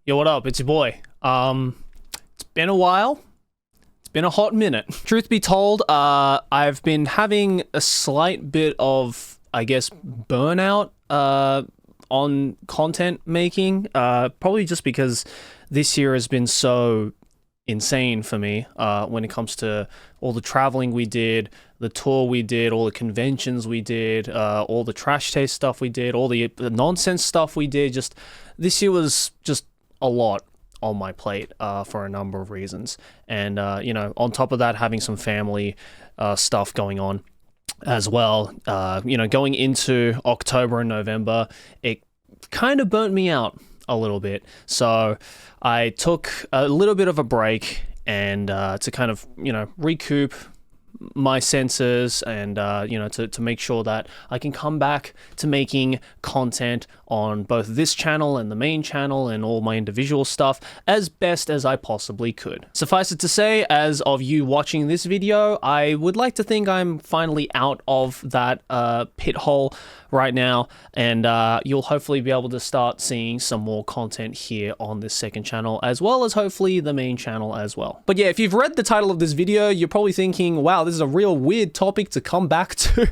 Yo, what up? It's your boy. It's been a while. It's been a hot minute. Truth be told, I've been having a slight bit of, I guess, burnout on content making. Probably just because this year has been so insane for me when it comes to all the traveling we did, the tour we did, all the conventions we did, all the trash taste stuff we did, all the nonsense stuff we did. Just this year was just a lot on my plate for a number of reasons. And, on top of that, having some family stuff going on as well. Going into October and November, it kind of burnt me out a little bit. So I took a little bit of a break and to kind of, recoup my senses and, to make sure that I can come back to making content on both this channel and the main channel and all my individual stuff as best as I possibly could. Suffice it to say, as of you watching this video, I would like to think I'm finally out of that pit hole right now, and you'll hopefully be able to start seeing some more content here on this second channel, as well as hopefully the main channel as well. But yeah, if you've read the title of this video, you're probably thinking, wow, this is a real weird topic to come back to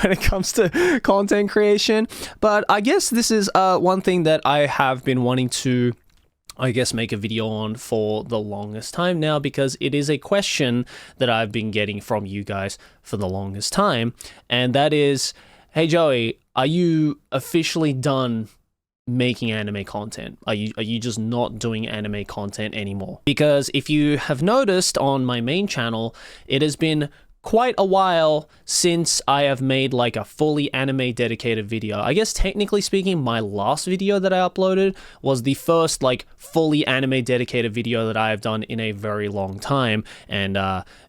when it comes to content creation. But I guess this is one thing that I have been wanting to, make a video on for the longest time now, because it is a question that I've been getting from you guys for the longest time. And that is, hey Joey, are you officially done making anime content? Are you just not doing anime content anymore? Because if you have noticed on my main channel, it has been quite a while since I have made like a fully anime dedicated video. I guess technically speaking, my last video that I uploaded was the first like fully anime dedicated video that I have done in a very long time, and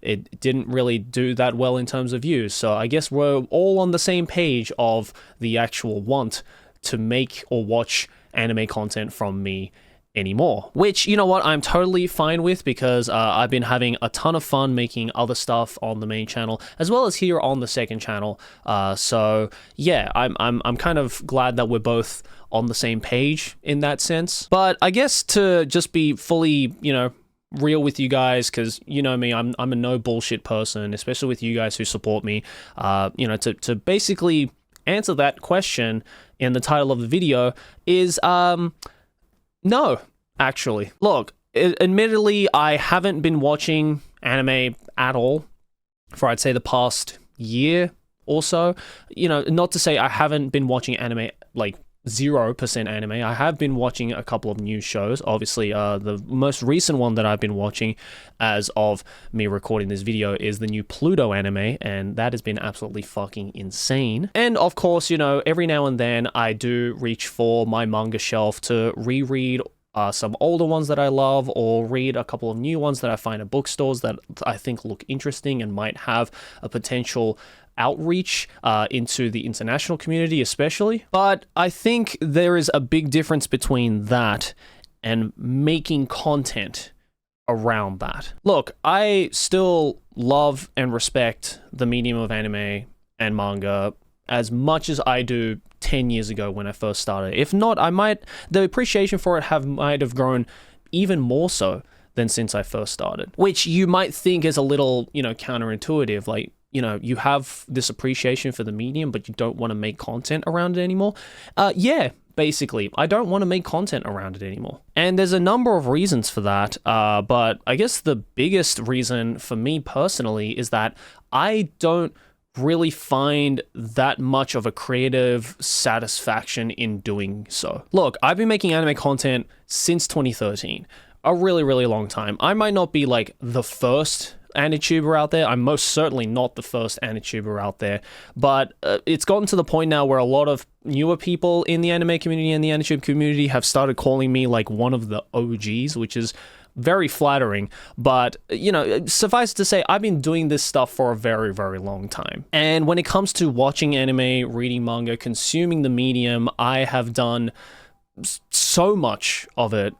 it didn't really do that well in terms of views. So I guess we're all on the same page of the actual want to make or watch anime content from me anymore, which, you know what, I'm totally fine with, because I've been having a ton of fun making other stuff on the main channel as well as here on the second channel. So yeah, I'm kind of glad that we're both on the same page in that sense. But I guess to just be fully, real with you guys, because you know me, I'm a no bullshit person, especially with you guys who support me. To basically answer that question in the title of the video is no, actually. Look, admittedly, I haven't been watching anime at all for, I'd say, the past year or so. Not to say I haven't been watching anime, like 0% anime. I have been watching a couple of new shows. Obviously, the most recent one that I've been watching as of me recording this video is the new Pluto anime, and that has been absolutely fucking insane. And of course, every now and then I do reach for my manga shelf to reread some older ones that I love, or read a couple of new ones that I find at bookstores that I think look interesting and might have a potential outreach into the international community especially. But I think there is a big difference between that and making content around that. Look, I still love and respect the medium of anime and manga as much as I do 10 years ago when I first started. If not, the appreciation for it might have grown even more so than since I first started, which you might think is a little, counterintuitive. Like, you have this appreciation for the medium, but you don't want to make content around it anymore. Yeah, basically, I don't want to make content around it anymore. And there's a number of reasons for that, but I guess the biggest reason for me personally is that I don't really find that much of a creative satisfaction in doing so. Look, I've been making anime content since 2013, a really, really long time. I might not be like the first AniTuber out there. I'm most certainly not the first AniTuber out there, but it's gotten to the point now where a lot of newer people in the anime community and the AniTube community have started calling me like one of the OGs, which is very flattering. But, suffice to say, I've been doing this stuff for a very, very long time. And when it comes to watching anime, reading manga, consuming the medium, I have done so much of it.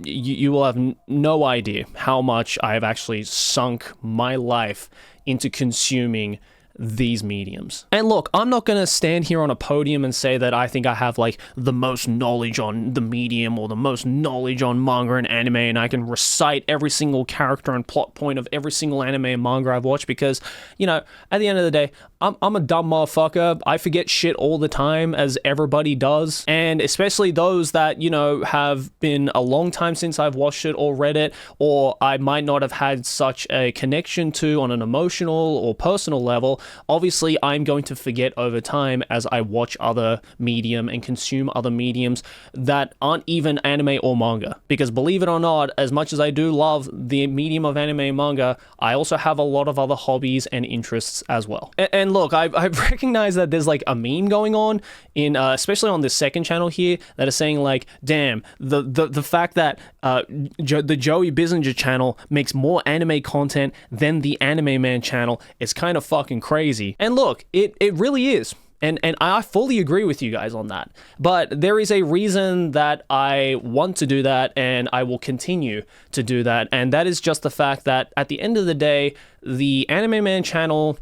You will have no idea how much I have actually sunk my life into consuming these mediums. And look, I'm not going to stand here on a podium and say that I think I have like the most knowledge on the medium or the most knowledge on manga and anime, and I can recite every single character and plot point of every single anime and manga I've watched, because, you know, at the end of the day, I'm a dumb motherfucker. I forget shit all the time, as everybody does, and especially those that, you know, have been a long time since I've watched it or read it, or I might not have had such a connection to on an emotional or personal level. Obviously, I'm going to forget over time as I watch other medium and consume other mediums that aren't even anime or manga. Because believe it or not, as much as I do love the medium of anime and manga, I also have a lot of other hobbies and interests as well. And look, I recognize that there's like a meme going on in, especially on this second channel here, that is saying like, damn, the fact that the Joey Bizinger channel makes more anime content than the Anime Man channel is kind of fucking crazy. And look, it really is. And I fully agree with you guys on that. But there is a reason that I want to do that, and I will continue to do that. And that is just the fact that at the end of the day, the Anime Man channel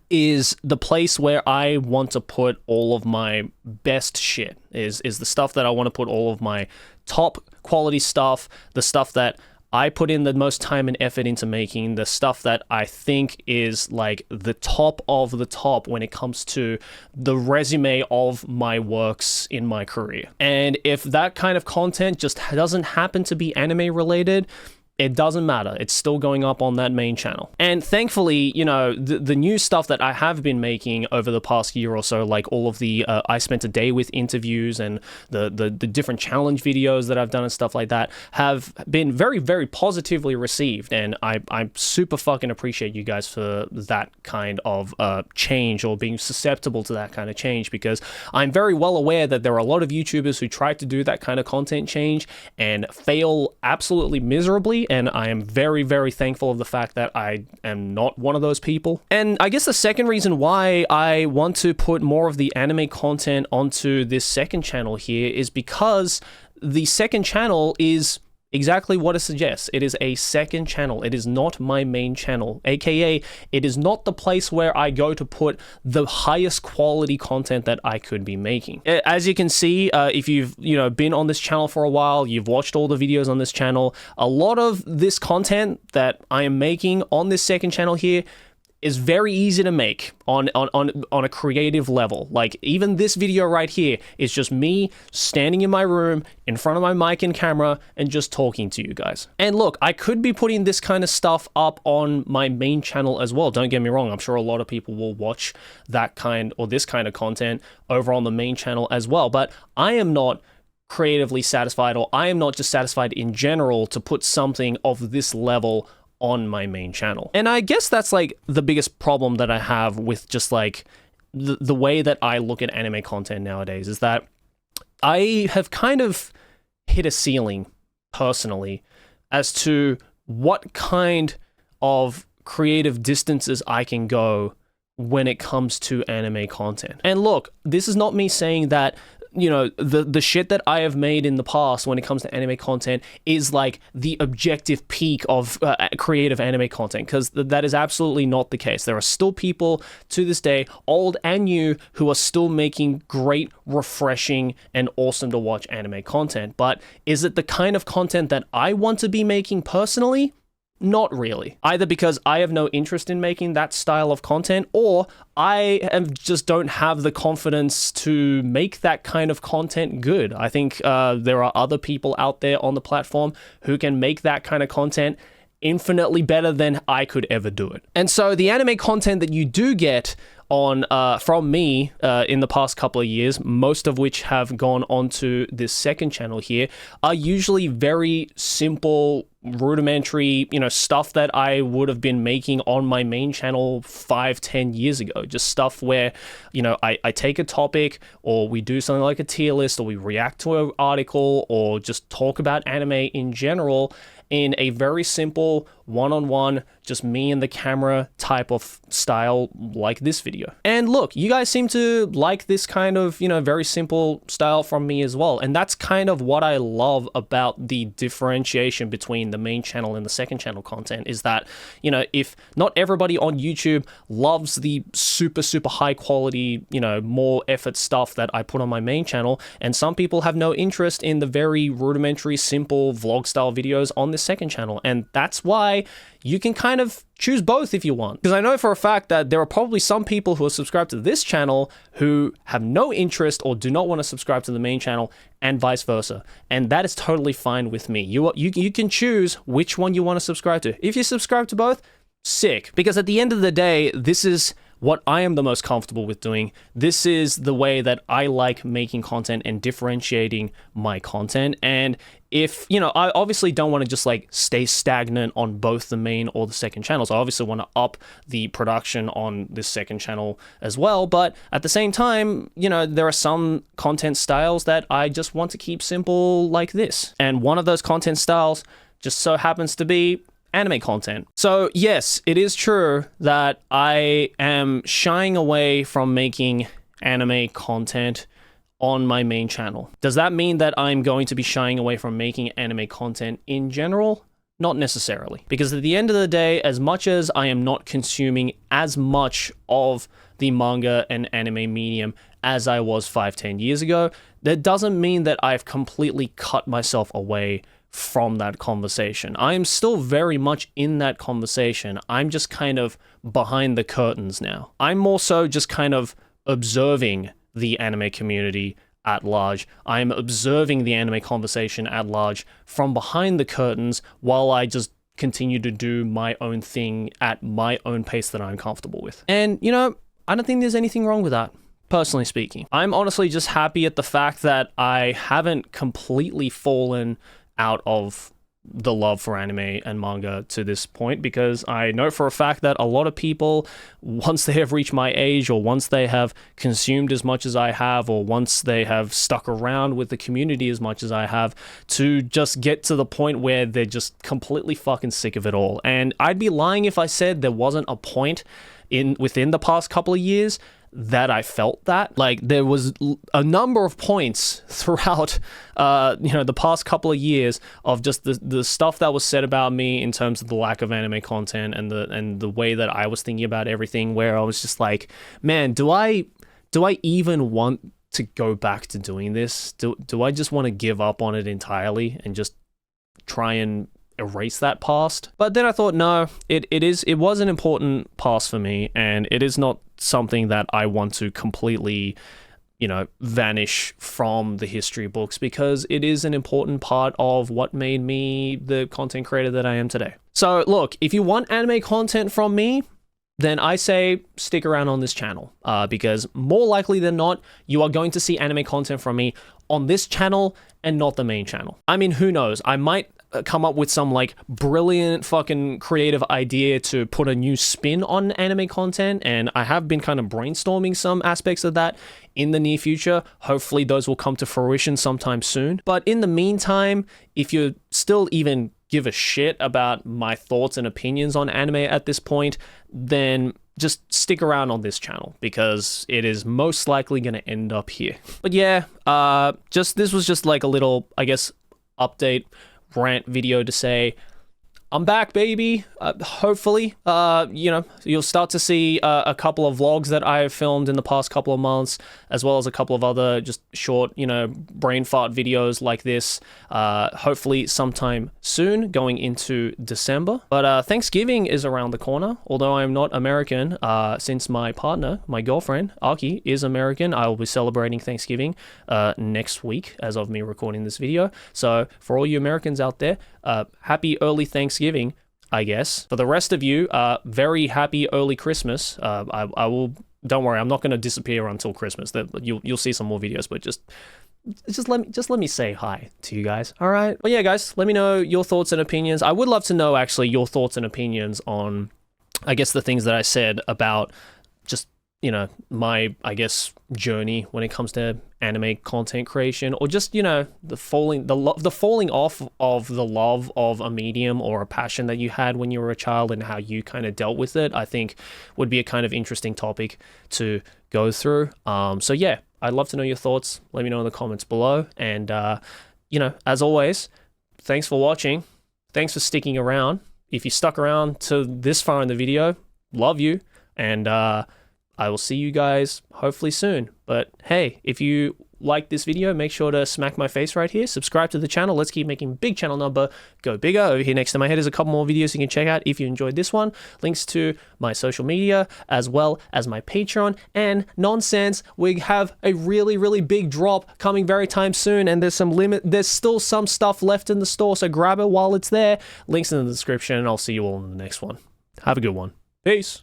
is the place where I want to put all of my best shit, is the stuff that I want to put all of my top quality stuff, the stuff that I put in the most time and effort into making, the stuff that I think is like the top of the top when it comes to the resume of my works in my career. And if that kind of content just doesn't happen to be anime related, it doesn't matter. It's still going up on that main channel. And thankfully, you know, the new stuff that I have been making over the past year or so, like all of the I Spent a Day With interviews and the different challenge videos that I've done and stuff like that, have been very, very positively received. And I super fucking appreciate you guys for that kind of change, or being susceptible to that kind of change, because I'm very well aware that there are a lot of YouTubers who try to do that kind of content change and fail absolutely miserably. And I am very, very thankful of the fact that I am not one of those people. And I guess the second reason why I want to put more of the anime content onto this second channel here is because the second channel is exactly what it suggests. It is a second channel. It is not my main channel, aka it is not the place where I go to put the highest quality content that I could be making. As you can see, if you've been on this channel for a while, you've watched all the videos on this channel, a lot of this content that I am making on this second channel here is very easy to make on a creative level. Like, even this video right here is just me standing in my room in front of my mic and camera and just talking to you guys. And look, I could be putting this kind of stuff up on my main channel as well. Don't get me wrong. I'm sure a lot of people will watch that kind or this kind of content over on the main channel as well. But I am not creatively satisfied, or I am not just satisfied in general to put something of this level on my main channel. And I guess that's like the biggest problem that I have with just like the way that I look at anime content nowadays, is that I have kind of hit a ceiling personally as to what kind of creative distances I can go when it comes to anime content. And look, this is not me saying that the shit that I have made in the past when it comes to anime content is like the objective peak of creative anime content, because that is absolutely not the case. There are still people to this day, old and new, who are still making great, refreshing, and awesome to watch anime content. But is it the kind of content that I want to be making personally? Not really. Either because I have no interest in making that style of content, or I just don't have the confidence to make that kind of content good. I think there are other people out there on the platform who can make that kind of content infinitely better than I could ever do it. And so the anime content that you do get on from me in the past couple of years, most of which have gone onto this second channel here, are usually very simple, rudimentary, stuff that I would have been making on my main channel 5-10 years ago. Just stuff where, I take a topic, or we do something like a tier list, or we react to an article, or just talk about anime in general in a very simple, one-on-one, just me and the camera type of style like this video. And look, you guys seem to like this kind of, very simple style from me as well. And that's kind of what I love about the differentiation between the main channel and the second channel content, is that, if not everybody on YouTube loves the super, super high quality, more effort stuff that I put on my main channel, and some people have no interest in the very rudimentary, simple vlog style videos on the second channel. And that's why you can kind of choose both if you want. Because I know for a fact that there are probably some people who are subscribed to this channel who have no interest or do not want to subscribe to the main channel, and vice versa. And that is totally fine with me. You can choose which one you want to subscribe to. If you subscribe to both, sick. Because at the end of the day, this is what I am the most comfortable with doing. This is the way that I like making content and differentiating my content. And if, I obviously don't want to just like stay stagnant on both the main or the second channels. I obviously want to up the production on this second channel as well. But at the same time, there are some content styles that I just want to keep simple like this. And one of those content styles just so happens to be anime content. So yes, it is true that I am shying away from making anime content on my main channel. Does that mean that I'm going to be shying away from making anime content in general? Not necessarily. Because at the end of the day, as much as I am not consuming as much of the manga and anime medium as I was 5-10 years ago, that doesn't mean that I've completely cut myself away from that conversation. I am still very much in that conversation. I'm just kind of behind the curtains now. I'm more so just kind of observing the anime community at large. I'm observing the anime conversation at large from behind the curtains while I just continue to do my own thing at my own pace that I'm comfortable with. And, I don't think there's anything wrong with that. Personally speaking, I'm honestly just happy at the fact that I haven't completely fallen out of the love for anime and manga to this point, because I know for a fact that a lot of people, once they have reached my age, or once they have consumed as much as I have, or once they have stuck around with the community as much as I have, to just get to the point where they're just completely fucking sick of it all. And I'd be lying if I said there wasn't a point within the past couple of years that I felt that. Like, there was a number of points throughout, the past couple of years of just the stuff that was said about me in terms of the lack of anime content and the way that I was thinking about everything, where I was just like, man, do I even want to go back to doing this? Do I just want to give up on it entirely and just try and erase that past? But then I thought, no, it was an important past for me, and it is not something that I want to completely, vanish from the history books, because it is an important part of what made me the content creator that I am today. So look, if you want anime content from me, then I say stick around on this channel, because more likely than not, you are going to see anime content from me on this channel and not the main channel. I mean, who knows? I might come up with some like brilliant fucking creative idea to put a new spin on anime content, and I have been kind of brainstorming some aspects of that in the near future. Hopefully those will come to fruition sometime soon. But in the meantime, if you still even give a shit about my thoughts and opinions on anime at this point, then just stick around on this channel, because it is most likely going to end up here. But yeah, this was just like a little, I guess, update rant video to say I'm back, baby. Hopefully, you'll start to see a couple of vlogs that I have filmed in the past couple of months, as well as a couple of other just short, brain fart videos like this. Hopefully sometime soon, going into December. But Thanksgiving is around the corner. Although I'm not American, since my partner, my girlfriend, Aki, is American, I will be celebrating Thanksgiving next week as of me recording this video. So for all you Americans out there, happy early Thanksgiving, I guess. For the rest of you, very happy early Christmas. I will. Don't worry, I'm not going to disappear until Christmas. You'll see some more videos, but just let me say hi to you guys. All right. Well, yeah, guys, let me know your thoughts and opinions. I would love to know actually your thoughts and opinions on, I guess, the things that I said about just you know, my, I guess, journey when it comes to anime content creation, or just, you know, the falling off of the love of a medium or a passion that you had when you were a child and how you kind of dealt with it, I think would be a kind of interesting topic to go through. So yeah, I'd love to know your thoughts. Let me know in the comments below. And, you know, as always, thanks for watching. Thanks for sticking around. If you stuck around to this far in the video, love you. And, I will see you guys hopefully soon. But hey, if you like this video, make sure to smack my face right here. Subscribe to the channel. Let's keep making big channel number go bigger. Over here next to my head is a couple more videos you can check out if you enjoyed this one. Links to my social media as well as my Patreon. And nonsense, we have a really, really big drop coming very time soon. And there's still some stuff left in the store. So grab it while it's there. Links in the description. And I'll see you all in the next one. Have a good one. Peace.